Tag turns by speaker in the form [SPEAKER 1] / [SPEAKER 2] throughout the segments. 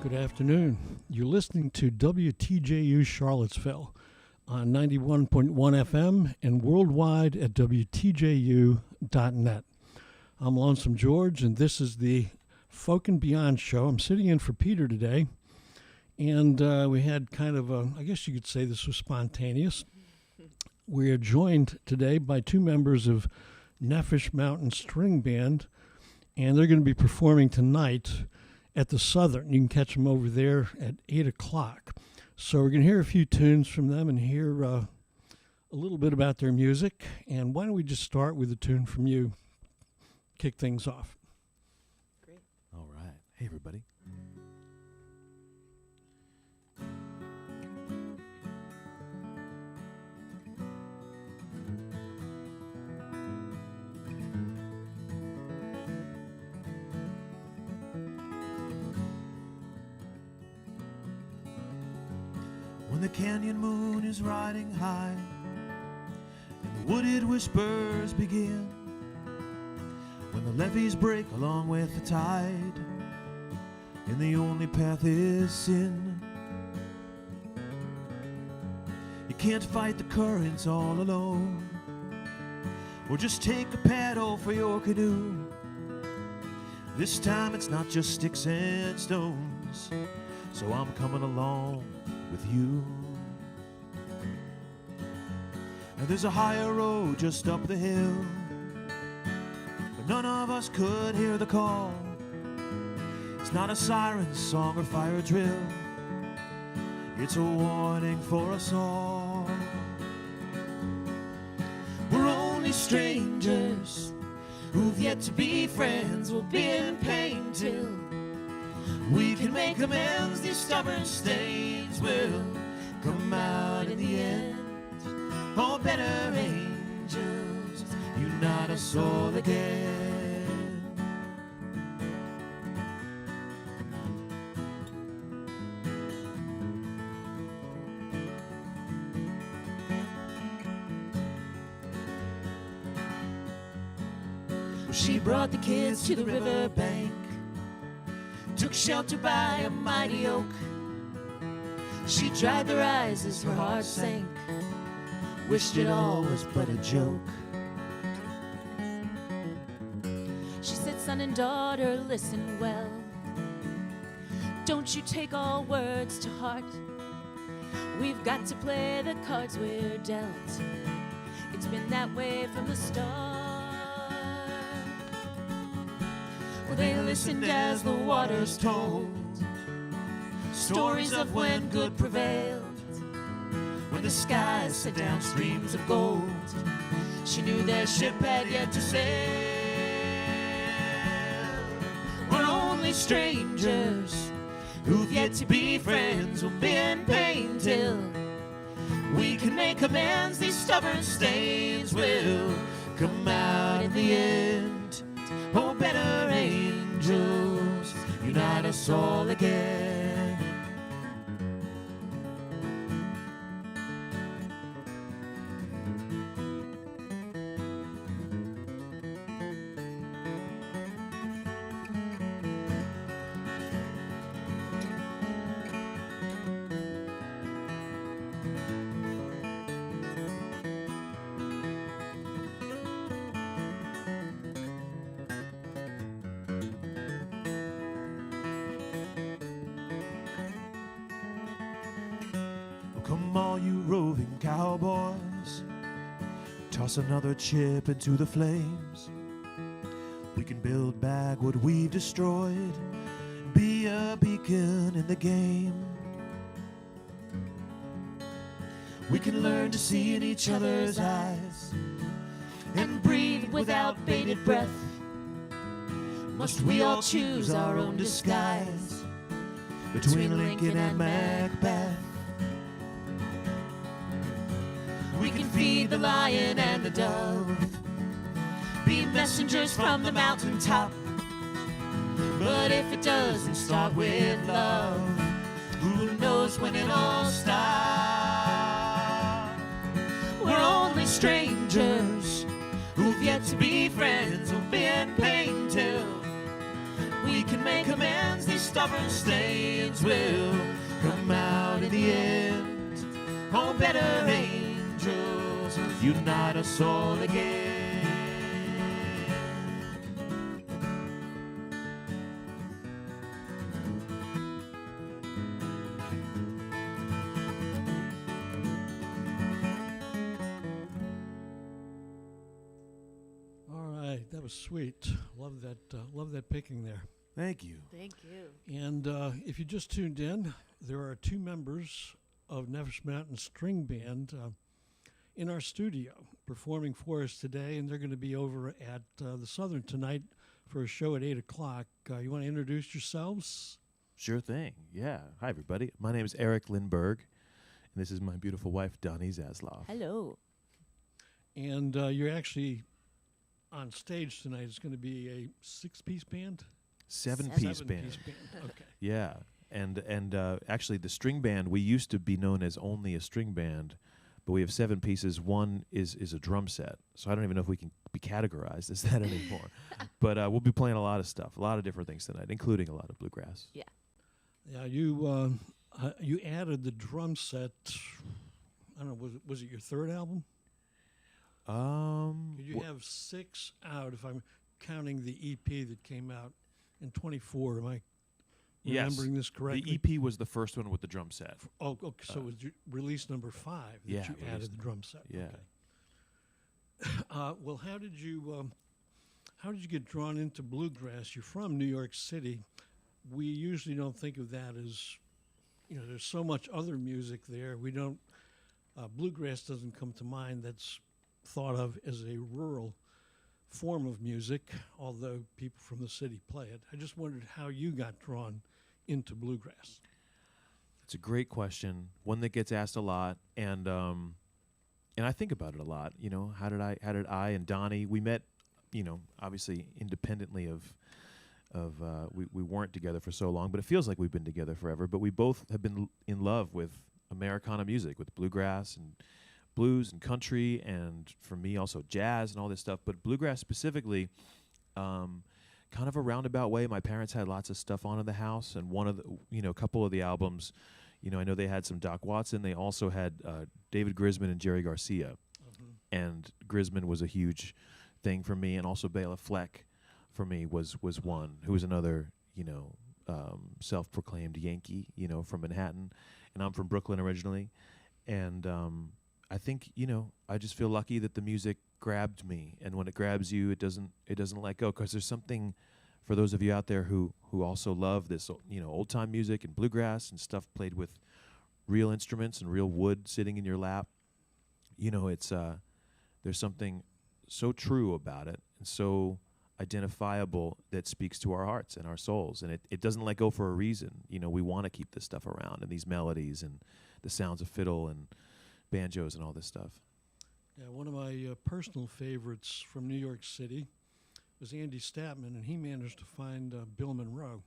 [SPEAKER 1] Good afternoon. You're listening to WTJU Charlottesville on 91.1 FM and worldwide at WTJU.net. I'm Lonesome George, and this is the Folk and Beyond show. I'm sitting in for Peter today, and we had kind of a, I guess you could say this was spontaneous. We are joined today by two members of Nefesh Mountain String Band, and they're going to be performing tonight at the Southern. You can catch them over there at 8 o'clock. So we're going to hear a few tunes from them and hear a little bit about their music. And why don't we just start with a tune from you, kick things off.
[SPEAKER 2] Great. All right. Hey, everybody. When the canyon moon is riding high and the wooded whispers begin, when the levees break along with the tide and the only path is sin, you can't fight the currents all alone, or just take a paddle for your canoe. This time it's not just sticks and stones, so I'm coming along with you. And there's a higher road just up the hill, but none of us could hear the call. It's not a siren song or fire drill, it's a warning for us all. We're only strangers who've yet to be friends. We'll be in pain till we can make amends. These stubborn stains will come out in the end. Oh, better angels, unite us all again. She brought the kids to the river bank, took shelter by a mighty oak. She dried their eyes as her heart sank, wished it all was but a joke.
[SPEAKER 3] She said, son and daughter, listen well. Don't you take all words to heart. We've got to play the cards we're dealt. It's been that way from the start. Well, they listened as the waters told stories of when good prevailed, when the skies set down streams of gold. She knew their ship had yet to sail. We're only strangers who've yet to be friends. We'll be in pain till we can make amends. These stubborn stains will come out in the end. Oh, better angels, unite us all again. Come all you roving cowboys, toss another chip into the flames. We can build back what we've destroyed, be a beacon in the game. We can learn to see in each other's eyes and breathe without bated breath. Must we all choose our own disguise between Lincoln and Macbeth? We can feed the lion and the dove, be messengers from the mountaintop. But if it doesn't start with love, who knows when it all stops? We're only strangers who've yet to be friends. We'll be in pain till we
[SPEAKER 2] can make amends, these stubborn stains will come out in the end. Oh, better angels, unite us all again.
[SPEAKER 1] That was sweet. Love that picking there.
[SPEAKER 3] Thank you.
[SPEAKER 4] Thank you.
[SPEAKER 1] And if you just tuned in, there are two members of Nefesh Mountain String Band in our studio performing for us today, and they're going to be over at the Southern tonight for a show at 8 o'clock. You want to introduce yourselves?
[SPEAKER 3] Sure thing. Yeah. Hi, everybody. My name is Eric Lindberg, and this is my beautiful wife, Doni Zasloff.
[SPEAKER 4] Hello.
[SPEAKER 1] And you're actually on stage tonight. It's going to be a six-piece band?
[SPEAKER 3] Seven-piece band.
[SPEAKER 1] Okay.
[SPEAKER 3] Yeah. And actually, the string band, we used to be known as only a string band, but we have 7 pieces. One is a drum set. So I don't even know if we can be categorized as that anymore. But we'll be playing a lot of stuff, a lot of different things tonight, including a lot of bluegrass.
[SPEAKER 4] Yeah.
[SPEAKER 1] Yeah, you added the drum set, I don't know, was it your third album? You have 6 out, if I'm counting the EP that came out in 24. Am I remembering this correctly?
[SPEAKER 3] The EP was the first one with the drum set.
[SPEAKER 1] Okay, so it was release number 5 that you added the drum set.
[SPEAKER 3] Yeah.
[SPEAKER 1] Okay. Well, how did you get drawn into bluegrass? You're from New York City. We usually don't think of that as, there's so much other music there. We don't, bluegrass doesn't come to mind. That's thought of as a rural form of music, although people from the city play it. I just wondered how you got drawn into bluegrass.
[SPEAKER 3] It's a great question, one that gets asked a lot, and I think about it a lot. How did I and Doni, we met, obviously independently of we weren't together for so long, but it feels like we've been together forever. But we both have been in love with Americana music, with bluegrass and blues and country, and for me also jazz and all this stuff. But bluegrass specifically, kind of a roundabout way. My parents had lots of stuff on in the house, and one of the, a couple of the albums, I know they had some Doc Watson. They also had David Grisman and Jerry Garcia, and Grisman was a huge thing for me, and also Bela Fleck for me was one who was another self-proclaimed Yankee, from Manhattan, and I'm from Brooklyn originally, and I think I just feel lucky that the music grabbed me, and when it grabs you, it doesn't let go, because there's something for those of you out there who also love this old time music and bluegrass and stuff played with real instruments and real wood sitting in your lap. It's there's something so true about it and so identifiable that speaks to our hearts and our souls, and it doesn't let go for a reason. We want to keep this stuff around, and these melodies and the sounds of fiddle and banjos and all this stuff.
[SPEAKER 1] Yeah, one of my personal favorites from New York City was Andy Statman, and he managed to find Bill Monroe.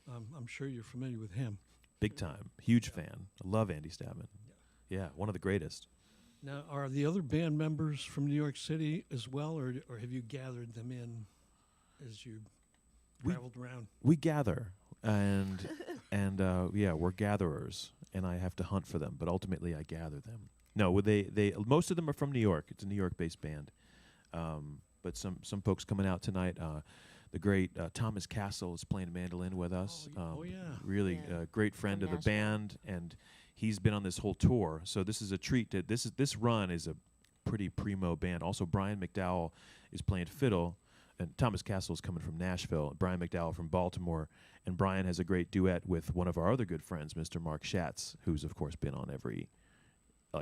[SPEAKER 1] I'm sure you're familiar with him.
[SPEAKER 3] Big time. Huge fan. I love Andy Statman. Yeah, one of the greatest.
[SPEAKER 1] Now, are the other band members from New York City as well, or have you gathered them in as you traveled around?
[SPEAKER 3] We gather, and we're gatherers, and I have to hunt for them, but ultimately I gather them. No, they most of them are from New York. It's a New York-based band, but some folks coming out tonight. The great Thomas Castle is playing mandolin with us. Really great friend of the band, and he's been on this whole tour. So this is a treat. This run is a pretty primo band. Also, Brian McDowell is playing fiddle, and Thomas Castle is coming from Nashville. Brian McDowell from Baltimore, and Brian has a great duet with one of our other good friends, Mr. Mark Schatz, who's of course been on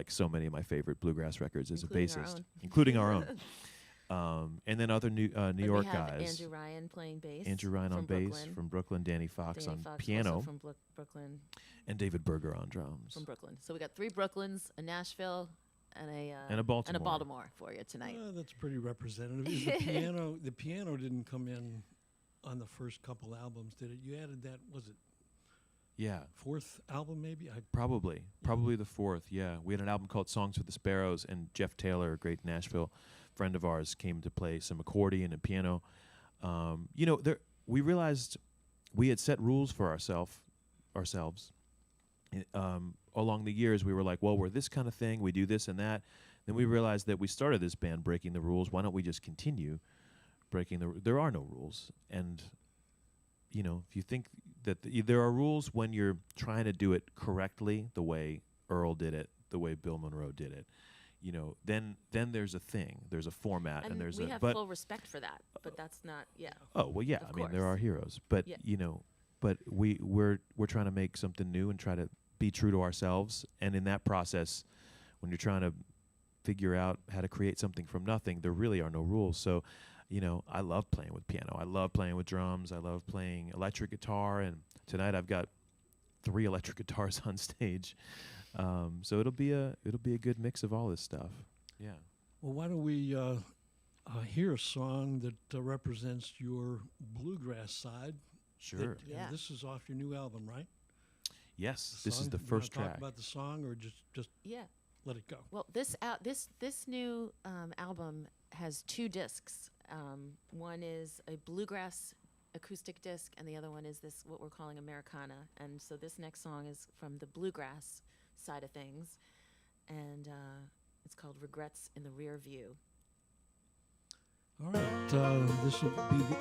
[SPEAKER 3] so many of my favorite bluegrass records as a bassist, including our own. And then other New York guys.
[SPEAKER 4] Andrew Ryan playing bass.
[SPEAKER 3] Andrew Ryan on bass from Brooklyn. Danny Fox on piano.
[SPEAKER 4] Also from Brooklyn.
[SPEAKER 3] And David Berger on drums.
[SPEAKER 4] From Brooklyn. So we got 3 Brooklyns, a Nashville, and a Baltimore for you tonight.
[SPEAKER 1] That's pretty representative. The piano didn't come in on the first couple albums, did it? You added that, was it?
[SPEAKER 3] Yeah.
[SPEAKER 1] 4th album, maybe?
[SPEAKER 3] Probably the 4th. Yeah, we had an album called Songs for the Sparrows, and Jeff Taylor, a great Nashville friend of ours, came to play some accordion and piano. We realized we had set rules for ourselves. Along the years, we were like, well, we're this kind of thing. We do this and that. Then we realized that we started this band breaking the rules. Why don't we just continue breaking there are no rules. And, if you think that there are rules when you're trying to do it correctly, the way Earl did it, the way Bill Monroe did it, then there's a thing. There's a format. And there's
[SPEAKER 4] we have full respect for that, but that's not,
[SPEAKER 3] Oh, well, yeah. I mean, there are heroes. But, but we're trying to make something new and try to be true to ourselves. And in that process, when you're trying to figure out how to create something from nothing, there really are no rules. So, I love playing with piano. I love playing with drums. I love playing electric guitar. And tonight I've got 3 electric guitars on stage. So it'll be a good mix of all this stuff. Yeah.
[SPEAKER 1] Well, why don't we hear a song that represents your bluegrass side?
[SPEAKER 3] Sure.
[SPEAKER 1] This is off your new album, right?
[SPEAKER 3] Yes, this is the first track.
[SPEAKER 1] Talk about the song, or just let it go.
[SPEAKER 4] Well, this new album has 2 discs. One is a bluegrass acoustic disc, and the other one is this what we're calling Americana. And so this next song is from the bluegrass side of things, and it's called "Regrets in the Rear View."
[SPEAKER 1] All right, this will be the.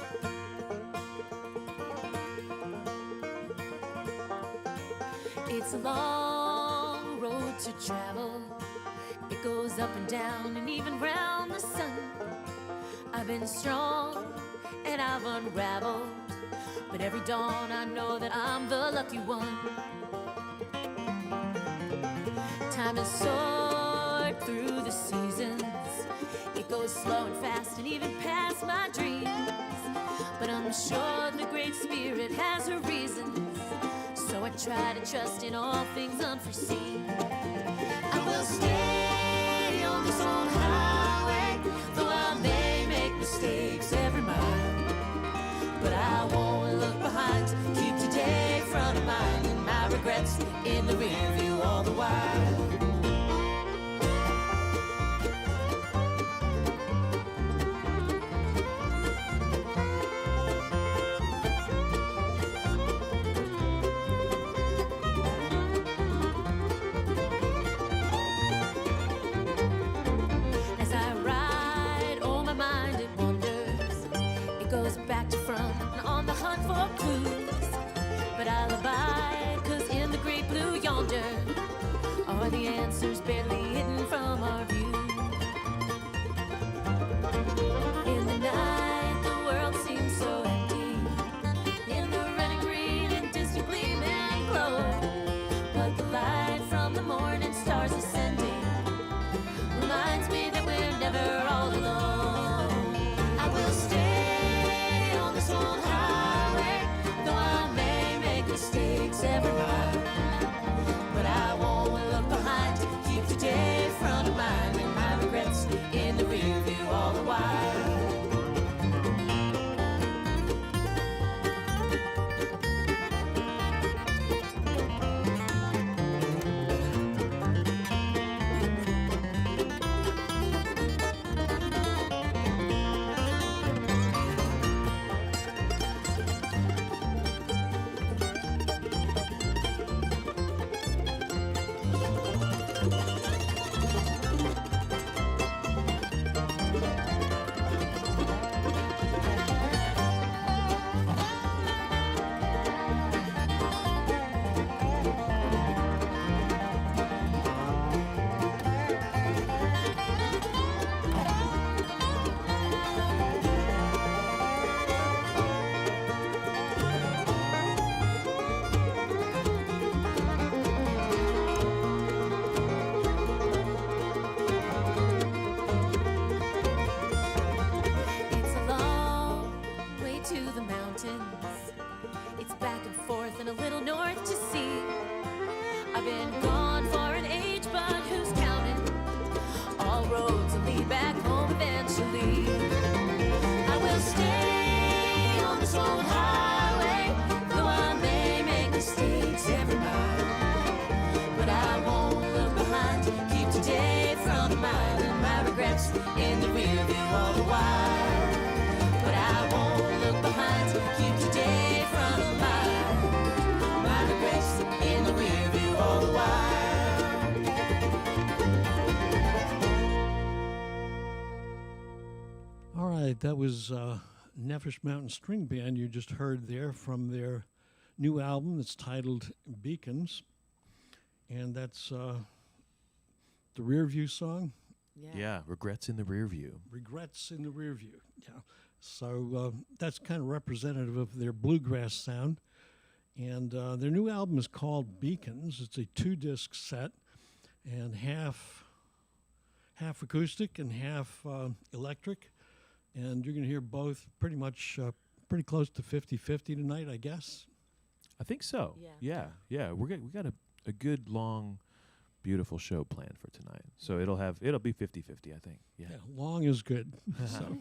[SPEAKER 4] It's a long road to travel. It goes up and down and even round the sun. I've been strong and I've unraveled, but every dawn I know that I'm the lucky one. Time is soared through the seasons. It goes slow and fast and even past my dreams. But I'm sure the Great Spirit has her reasons, so I try to trust in all things unforeseen. I will stay on this old highway, though I may make mistakes every mile. But I won't look behind, keep today front of mind, and my regrets in the rear view all the while. Back to front and on the hunt for clues, but I'll abide, 'cause in the great blue yonder are the answers barely hidden from our view. In the night the world seems so empty, in the red and green and distant gleam and glow, but the light from the morning stars ascending reminds me that we're never all alone. I will stay old highway, though I may make mistakes every mile, but I won't look behind, keep today front of mind, and my regrets in the rear view all the while. In the rear view all the while, but I won't look behind, keep today front of mind.
[SPEAKER 1] right, that was Nefesh Mountain String Band you just heard there from their new album that's titled Beacons. And that's the Rear View song,
[SPEAKER 3] Yeah, regrets in the rear view.
[SPEAKER 1] Regrets in the Rear View. Yeah. So that's kind of representative of their bluegrass sound. And their new album is called Beacons. It's a 2-disc set and half acoustic and half electric. And you're going to hear both pretty much pretty close to 50-50 tonight, I guess.
[SPEAKER 3] I think so.
[SPEAKER 4] Yeah.
[SPEAKER 3] Yeah. We got a good, long, beautiful show planned for tonight. So it'll be 50-50, I think. Yeah.
[SPEAKER 1] Long is good. So,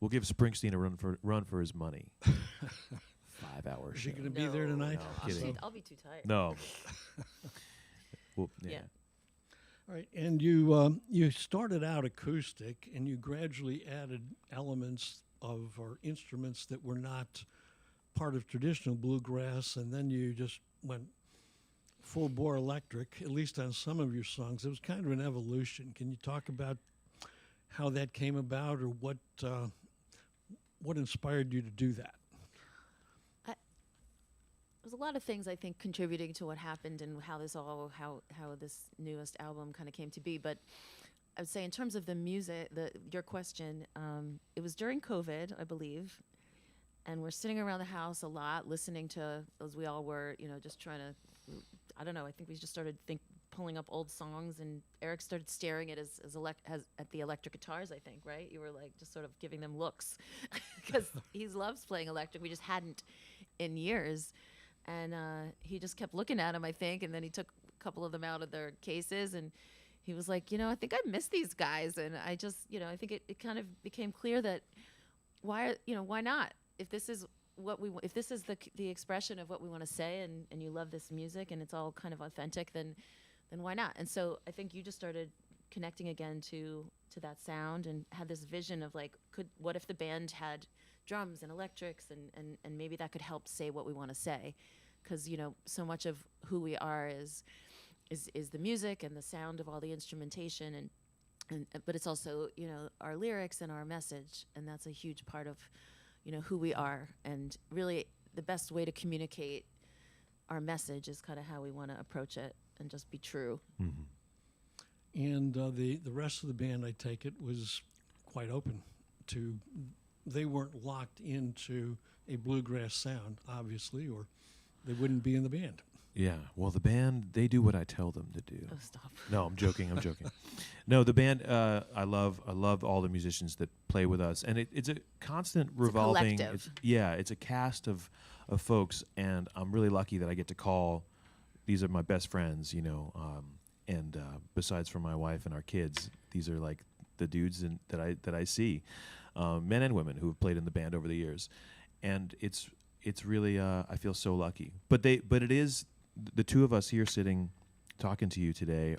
[SPEAKER 3] We'll give Springsteen a run for his money. 5-hour
[SPEAKER 1] is
[SPEAKER 3] show.
[SPEAKER 1] he going to be there tonight?
[SPEAKER 3] No, kidding.
[SPEAKER 4] I'll be too tired.
[SPEAKER 3] No. Well, yeah.
[SPEAKER 4] Yeah.
[SPEAKER 1] All right, and you started out acoustic, and you gradually added elements of or instruments that were not part of traditional bluegrass, and then you just went full bore electric. At least on some of your songs, it was kind of an evolution. Can you talk about how that came about, or what inspired you to do that?
[SPEAKER 4] There's a lot of things I think contributing to what happened and how this newest album kind of came to be. But I would say in terms of the music, your question, it was during COVID, I believe, and we're sitting around the house a lot, listening to, as we all were, just trying to, I don't know, I think we just started pulling up old songs, and Eric started staring at at the electric guitars, I think, right? You were like just sort of giving them looks because he loves playing electric. We just hadn't in years. And he just kept looking at them, I think, and then he took a couple of them out of their cases, and he was like, I think I miss these guys. And I just, I think it kind of became clear that why not? If this is if this is the expression of what we want to say, and you love this music and it's all kind of authentic, then why not? And so I think you just started connecting again to that sound and had this vision of like, what if the band had drums and electrics, and maybe that could help say what we want to say, because so much of who we are is the music and the sound of all the instrumentation, and but it's also our lyrics and our message, and that's a huge part of who we are, and really the best way to communicate our message is kind of how we want to approach it and just be true.
[SPEAKER 3] Mm-hmm.
[SPEAKER 1] And the rest of the band, I take it, was quite open to. They weren't locked into a bluegrass sound, obviously, or they wouldn't be in the band.
[SPEAKER 3] Yeah. Well, the band, they do what I tell them to do.
[SPEAKER 4] Oh, stop.
[SPEAKER 3] No, I'm joking. No, the band, I love all the musicians that play with us, and it's a constant revolving.
[SPEAKER 4] Collective.
[SPEAKER 3] It's a cast of folks, and I'm really lucky that I get to call. These are my best friends, and besides from my wife and our kids, these are like the dudes that I see. Men and women who have played in the band over the years, and it's really I feel so lucky. But it is the two of us here sitting talking to you today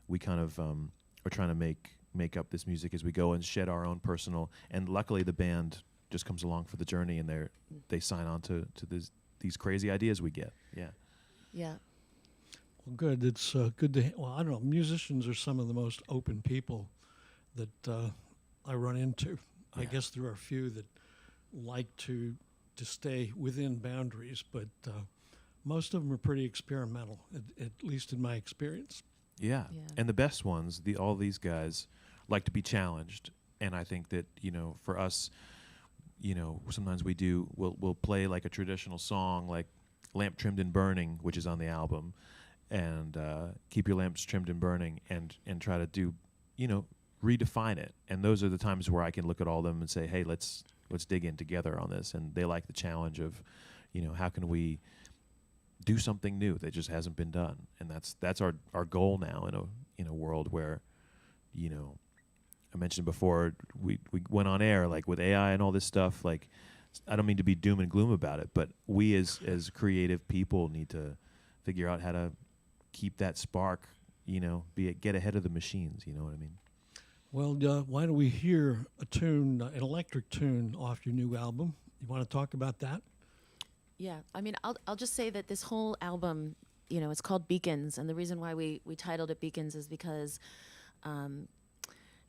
[SPEAKER 3] we kind of are trying to make up this music as we go and shed our own personal. And luckily the band just comes along for the journey, and they sign on to these crazy ideas we get. Yeah.
[SPEAKER 4] Yeah.
[SPEAKER 1] Well, good. It's good to. Well, I don't know. Musicians are some of the most open people that I run into. I guess there are a few that like to stay within boundaries, but most of them are pretty experimental, at least in my experience.
[SPEAKER 3] Yeah. And the best ones, all these guys like to be challenged, and I think that for us, sometimes we'll play like a traditional song like "Lamp Trimmed and Burning," which is on the album, and keep your lamps trimmed and burning, and try to do redefine it. And those are the times where I can look at all of them and say, hey, let's dig in together on this. And they like the challenge of how can we do something new that just hasn't been done. And that's our goal now in a world where I mentioned before we went on air like with AI and all this stuff. Like, I don't mean to be doom and gloom about it, but we as creative people need to figure out how to keep that spark, get ahead of the machines, you know what I mean?
[SPEAKER 1] Well, why don't we hear a tune, an electric tune off your new album? You want to talk about that?
[SPEAKER 4] Yeah, I mean, I'll just say that this whole album, it's called Beacons, and the reason why we titled it Beacons is because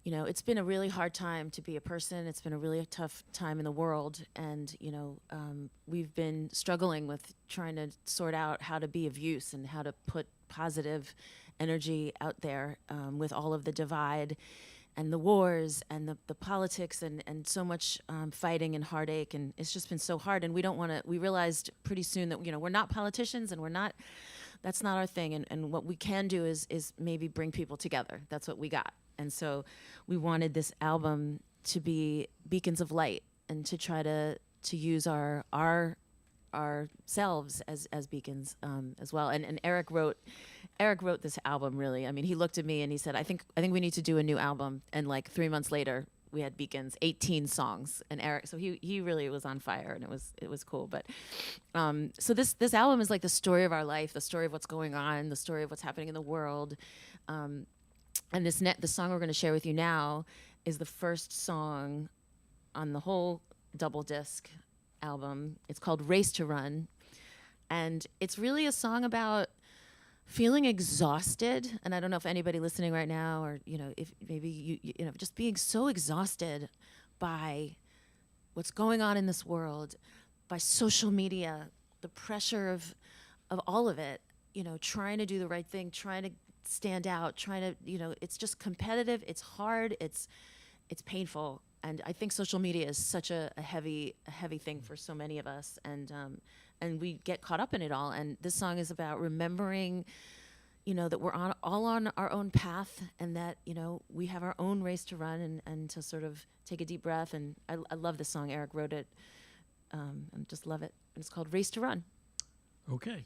[SPEAKER 5] you know, it's been a really hard time to be a person. It's been a really tough time in the world. And, you know, we've been struggling with trying to sort out how to be of use and how to put positive energy out there with all of the divide and the wars and the politics and so much fighting and heartache. And it's just been so hard. And we don't want to, we realized pretty soon that, you know, we're not politicians and we're not, that's not our thing. And what we can do is maybe bring people together. That's what we got. And so we wanted this album to be beacons of light and to try to use ourselves as beacons as well. And Eric wrote this album, really. I mean, he looked at me and he said, I think we need to do a new album. And like 3 months later, we had Beacons, 18 songs. And Eric, so he really was on fire, and it was cool. But so this album is like the story of our life, the story of what's going on, the story of what's happening in the world. And the song we're going to share with you now is the first song on the whole double disc album. It's called Race to Run. And it's really a song about feeling exhausted. And I don't know if anybody listening right now, or, you know, if maybe you know, just being so exhausted by what's going on in this world, by social media, the pressure of all of it, you know, trying to do the right thing, trying to stand out, trying to, you know, it's just competitive, it's hard, it's painful. And I think social media is such a heavy thing for so many of us, and we get caught up in it all. And this song is about remembering, you know, that we're all on our own path, and that, you know, we have our own race to run, and to sort of take a deep breath. And I love this song. Eric wrote it, and just love it. And it's called Race to Run.
[SPEAKER 1] Okay.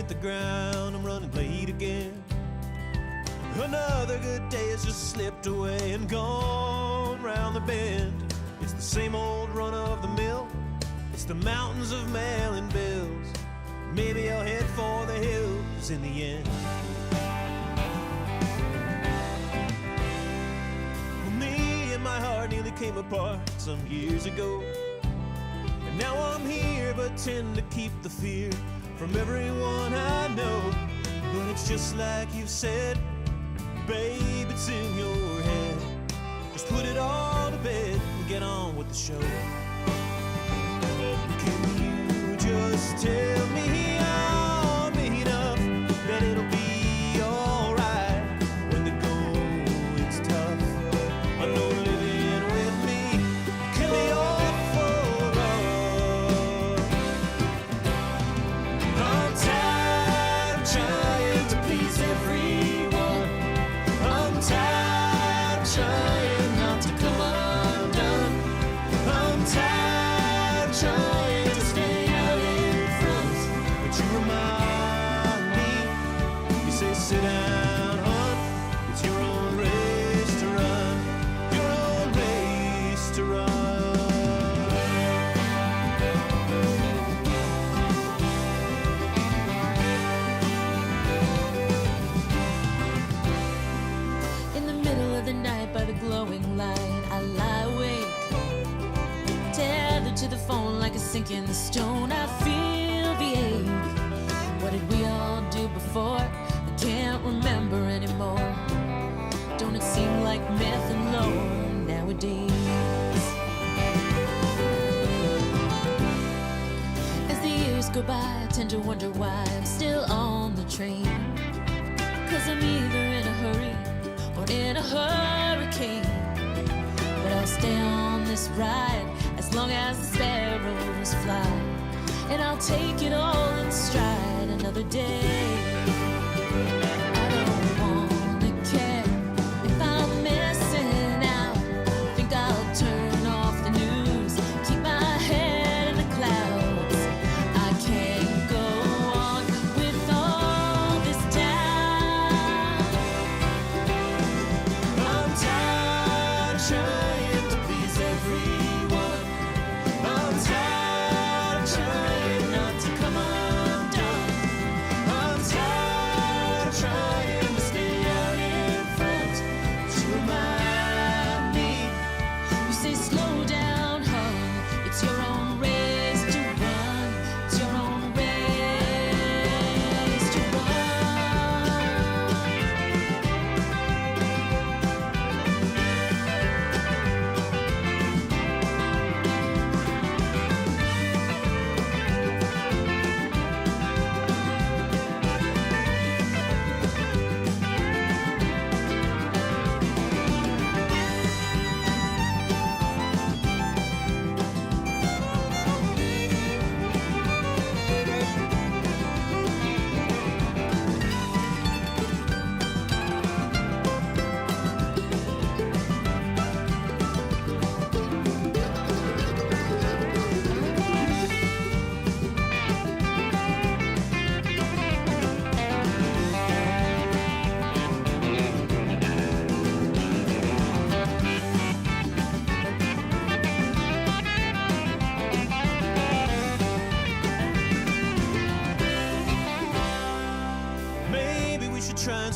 [SPEAKER 2] The ground, I'm running late again. Another good day has just slipped away and gone round the bend. It's the same old run of the mill. It's the mountains of mailing bills. Maybe I'll head for the hills in the end. Well, me and my heart nearly came apart some years ago, and now I'm here but tend to keep the fear from everyone I know. But it's just like you said, babe, it's in your head. Just put it all to bed and get on with the show. Can you just tell me I'll meet up, that it'll be alright when the going's tough? I know living with me can be awful rough. I'm tired of trying to please everyone. I'm tired of trying not to come undone. I'm tired of trying to stay out in front. But you remind me, you say sit down, hon. It's your own race to run, your own race to run.
[SPEAKER 4] In the middle of the night by the glowing light, I lie awake, tethered to the phone like a sinking stone. I feel the ache. What did we all do before? I can't remember anymore. Don't it seem like myth and lore nowadays? As the years go by, I tend to wonder why I'm still on the train. 'Cause I'm either in a hurry or in a hurricane. But I'll stay on this ride as long as the sparrows fly. And I'll take it all in stride another day. I don't wanna care if I'm missing out. Think I'll turn off the news, keep my head in the clouds. I can't go on with all this doubt.
[SPEAKER 2] I'm tired of trying to please everyone. I'm tired of trying not to come undone.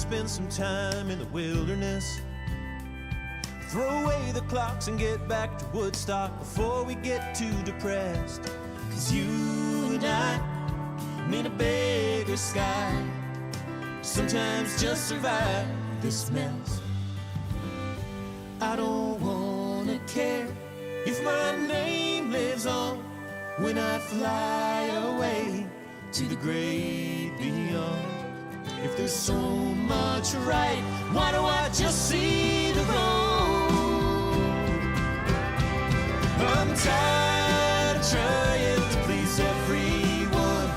[SPEAKER 2] spend some time in the wilderness. Throw away the clocks and get back to Woodstock before we get too depressed. 'Cause you and I need a bigger sky. Sometimes just survive this mess. I don't wanna care if my name lives on when I fly away to the great beyond. If there's so much right, why do I just see the wrong? I'm tired of trying to please everyone.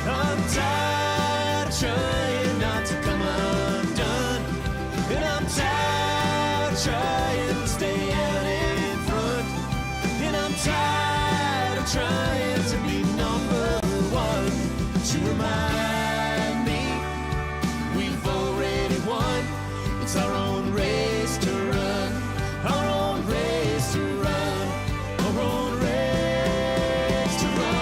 [SPEAKER 2] I'm tired of trying not to come undone. And I'm tired of trying to stay out in front. And I'm tired of trying to be number one. To remind me we've already won. It's our own race to run. Our own race to run. Our own race to run.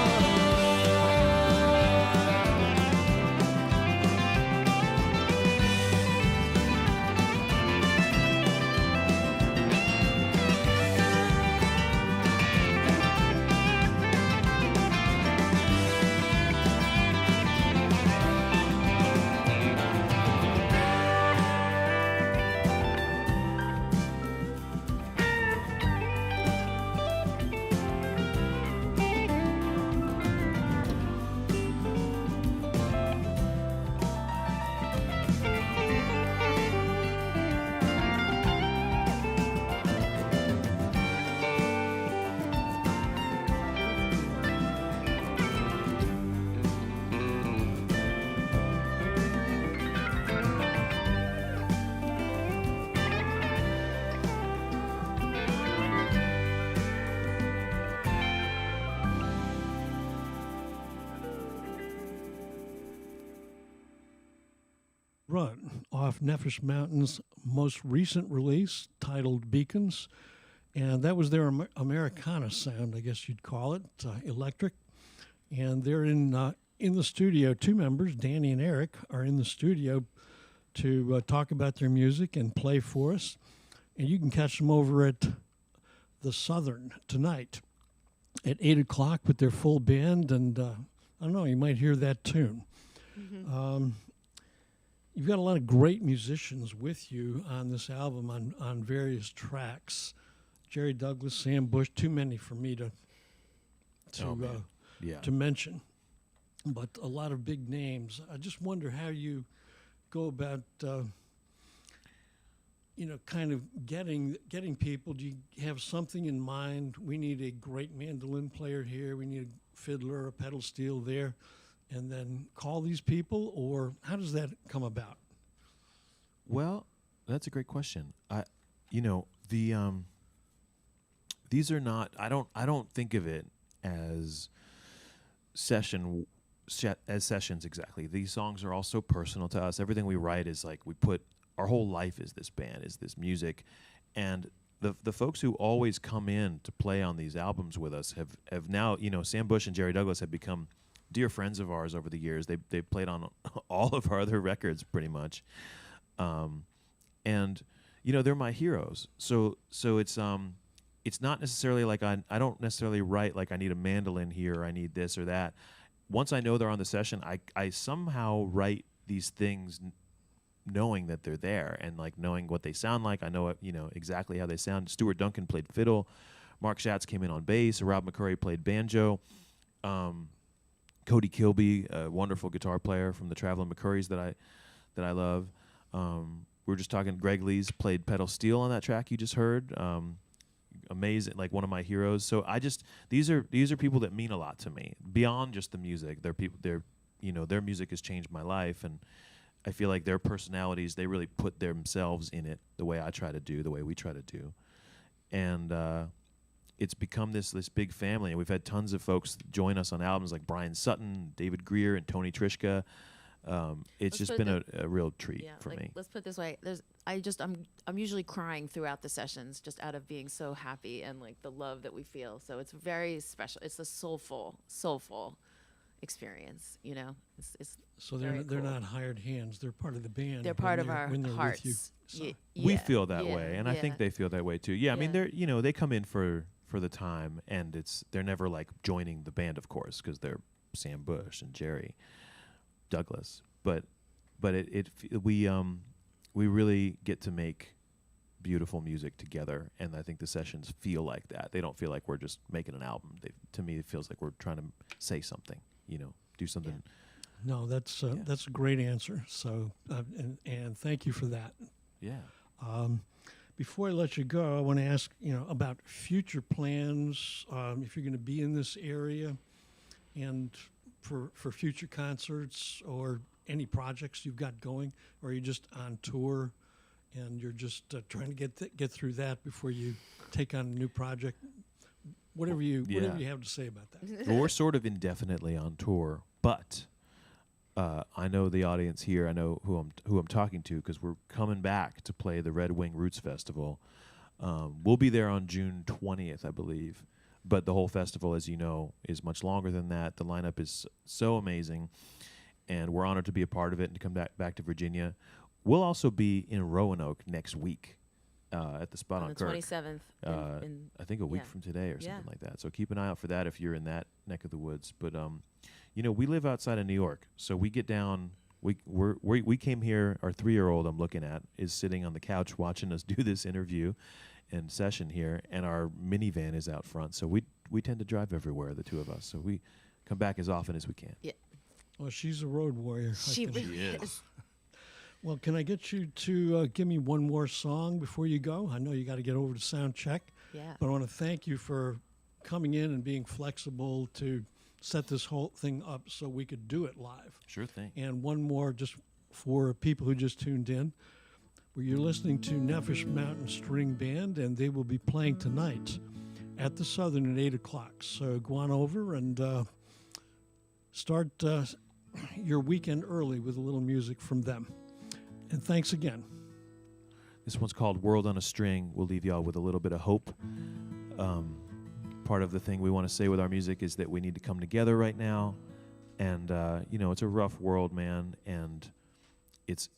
[SPEAKER 1] Run off Nefesh Mountain's most recent release titled Beacons, and that was their Americana sound, I guess you'd call it, electric. And they're in the studio. Two members, Danny and Eric, are in the studio to talk about their music and play for us. And you can catch them over at the Southern tonight at 8 o'clock with their full band, and I don't know, you might hear that tune. Mm-hmm. You've got a lot of great musicians with you on this album on various tracks. Jerry Douglas, Sam Bush, too many for me to mention, but a lot of big names. I just wonder how you go about, kind of getting people. Do you have something in mind? We need a great mandolin player here. We need a fiddler, a pedal steel there. And then call these people, or how does that come about?
[SPEAKER 3] Well, that's a great question. These are not. I don't think of it as sessions exactly. These songs are all so personal to us. Everything we write is like we put our whole life is this band, is this music, and the folks who always come in to play on these albums with us have now, Sam Bush and Jerry Douglas have become dear friends of ours over the years. They played on all of our other records pretty much, and they're my heroes. So it's not necessarily like I don't necessarily write like I need a mandolin here or I need this or that. Once I know they're on the session, I somehow write these things knowing that they're there and like knowing what they sound like. I know exactly how they sound. Stuart Duncan played fiddle, Mark Schatz came in on bass, Rob McCurry played banjo. Cody Kilby, a wonderful guitar player from the Traveling McCurrys that I love. We were just talking. Greg Lees played pedal steel on that track you just heard. Amazing, like one of my heroes. So these are people that mean a lot to me beyond just the music. They're people. Their music has changed my life, and I feel like their personalities, they really put themselves in it the way I try to do, the way we try to do, and. It's become this big family, and we've had tons of folks join us on albums like Brian Sutton, David Greer, and Tony Trischka. It's just been a real treat for me.
[SPEAKER 5] Let's put it this way: I'm usually crying throughout the sessions, just out of being so happy and like the love that we feel. So it's very special. It's a soulful experience. You know, it's
[SPEAKER 1] So
[SPEAKER 5] very
[SPEAKER 1] they're
[SPEAKER 5] cool.
[SPEAKER 1] not hired hands. They're part of the band.
[SPEAKER 5] They're
[SPEAKER 1] when
[SPEAKER 5] part of our
[SPEAKER 1] when they're
[SPEAKER 5] hearts.
[SPEAKER 1] with you. So,
[SPEAKER 6] We
[SPEAKER 5] Yeah,
[SPEAKER 6] feel that
[SPEAKER 5] yeah,
[SPEAKER 6] way, and I
[SPEAKER 5] yeah.
[SPEAKER 6] think they feel that way too. Yeah, I mean,
[SPEAKER 5] Yeah.
[SPEAKER 6] they're they come in for the time, and they're never like joining the band, of course, because they're Sam Bush and Jerry Douglas. But we really get to make beautiful music together, and I think the sessions feel like that. They don't feel like we're just making an album. To me, it feels like we're trying to say something. Do something.
[SPEAKER 1] no, that's
[SPEAKER 6] Yeah.
[SPEAKER 1] that's a great answer. So and thank you for that.
[SPEAKER 6] Yeah.
[SPEAKER 1] Before I let you go, I want to ask about future plans. If you're going to be in this area, and for future concerts or any projects you've got going, or are you just on tour and you're just trying to get through that before you take on a new project? Whatever you have to say about that.
[SPEAKER 6] Well, we're sort of indefinitely on tour, but I know the audience here. I know who I'm talking to, because we're coming back to play the Red Wing Roots Festival. We'll be there on June 20th, I believe. But the whole festival, as you know, is much longer than that. The lineup is so amazing, and we're honored to be a part of it and to come back to Virginia. We'll also be in Roanoke next week at the Spot on
[SPEAKER 5] the
[SPEAKER 6] Kirk.
[SPEAKER 5] 27th.
[SPEAKER 6] I think a week
[SPEAKER 5] yeah.
[SPEAKER 6] from today or
[SPEAKER 5] Yeah.
[SPEAKER 6] something like that. So keep an eye out for that if you're in that neck of the woods. But we live outside of New York, so we get down. We came here. Our 3-year-old I'm looking at is sitting on the couch watching us do this interview and session here, and our minivan is out front. So we tend to drive everywhere, the two of us. So we come back as often as we can.
[SPEAKER 1] Well, she's a road warrior.
[SPEAKER 5] She
[SPEAKER 1] I think.
[SPEAKER 5] really is.
[SPEAKER 1] Well, can I get you to give me one more song before you go? I know you got to get over to sound check,
[SPEAKER 5] Yeah.
[SPEAKER 1] but I want to thank you for coming in and being flexible to set this whole thing up so we could do it live.
[SPEAKER 6] Sure thing.
[SPEAKER 1] And one more just for people who just tuned in. Where you're listening to Nefesh Mountain String Band, and they will be playing tonight at the Southern at 8 o'clock. So go on over and start your weekend early with a little music from them. And thanks again.
[SPEAKER 6] This one's called World on a String. We'll leave y'all with a little bit of hope. Part of the thing we want to say with our music is that we need to come together right now. And, it's a rough world, man. And it's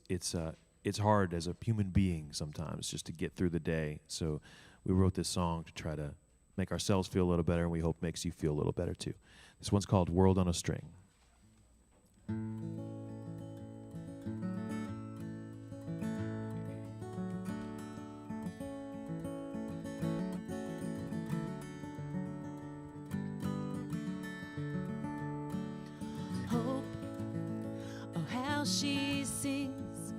[SPEAKER 6] hard as a human being sometimes just to get through the day. So we wrote this song to try to make ourselves feel a little better, and we hope makes you feel a little better too. This one's called World on a String.
[SPEAKER 4] Hope, oh how she sings.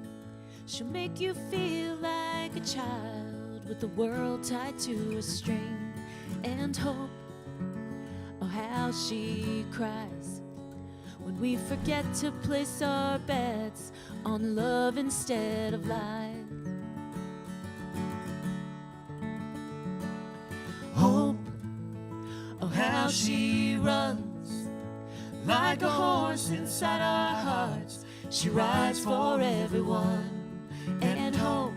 [SPEAKER 4] She'll make you feel like a child with the world tied to a string. And hope, oh how she cries when we forget to place our bets on love instead of lies.
[SPEAKER 2] Hope, oh how she runs like a horse inside our hearts. She rides for everyone. And hope,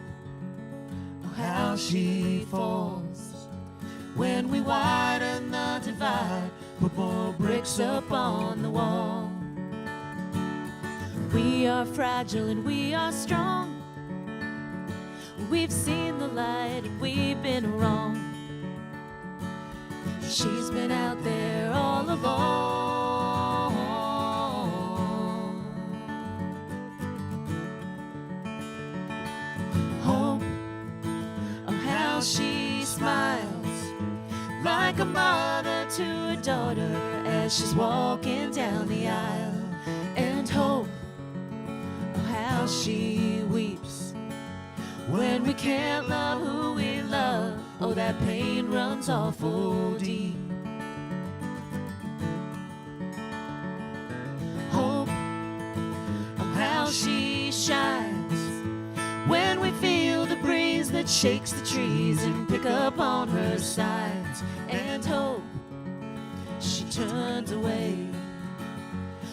[SPEAKER 2] oh how she falls when we widen the divide, put more bricks up on the wall.
[SPEAKER 4] We are fragile and we are strong. We've seen the light and we've been wrong. She's been out there all along.
[SPEAKER 2] Hope, oh how she smiles like a mother to a daughter as she's walking down the aisle. And hope, oh how she weeps when we can't love who we love. Oh, that pain runs awful deep. Hope, oh how she shines when we feel the breeze that shakes the trees and pick up on her sides. And hope, she turns away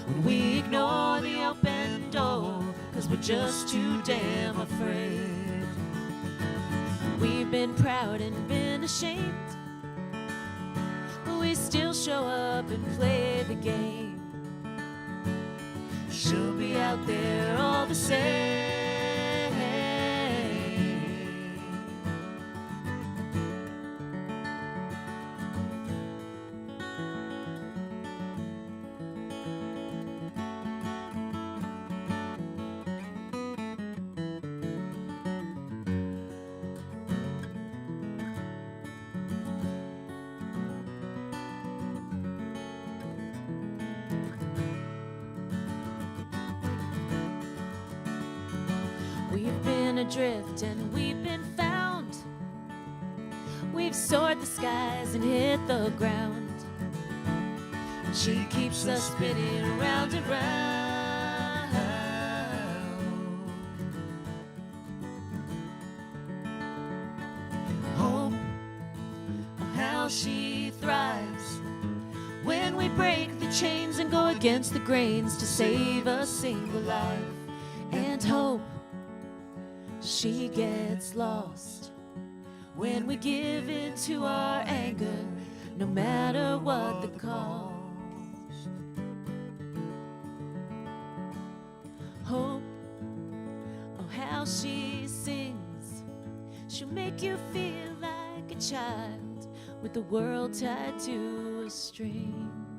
[SPEAKER 2] when we ignore the open door, 'cause we're just too damn afraid.
[SPEAKER 4] We've been proud and been ashamed, but we still show up and play the game.
[SPEAKER 3] she'll be out there all the same.
[SPEAKER 4] We've been adrift and we've been found. We've soared the skies and hit the ground.
[SPEAKER 3] She keeps us spinning round and round. Hope, oh, how she thrives
[SPEAKER 4] When we break the chains and go against the grains to save a single life. And hope, she gets lost when we give in to our anger, no matter what the cost. Hope, oh how she sings. She'll make you feel like a child with the world tied to a string.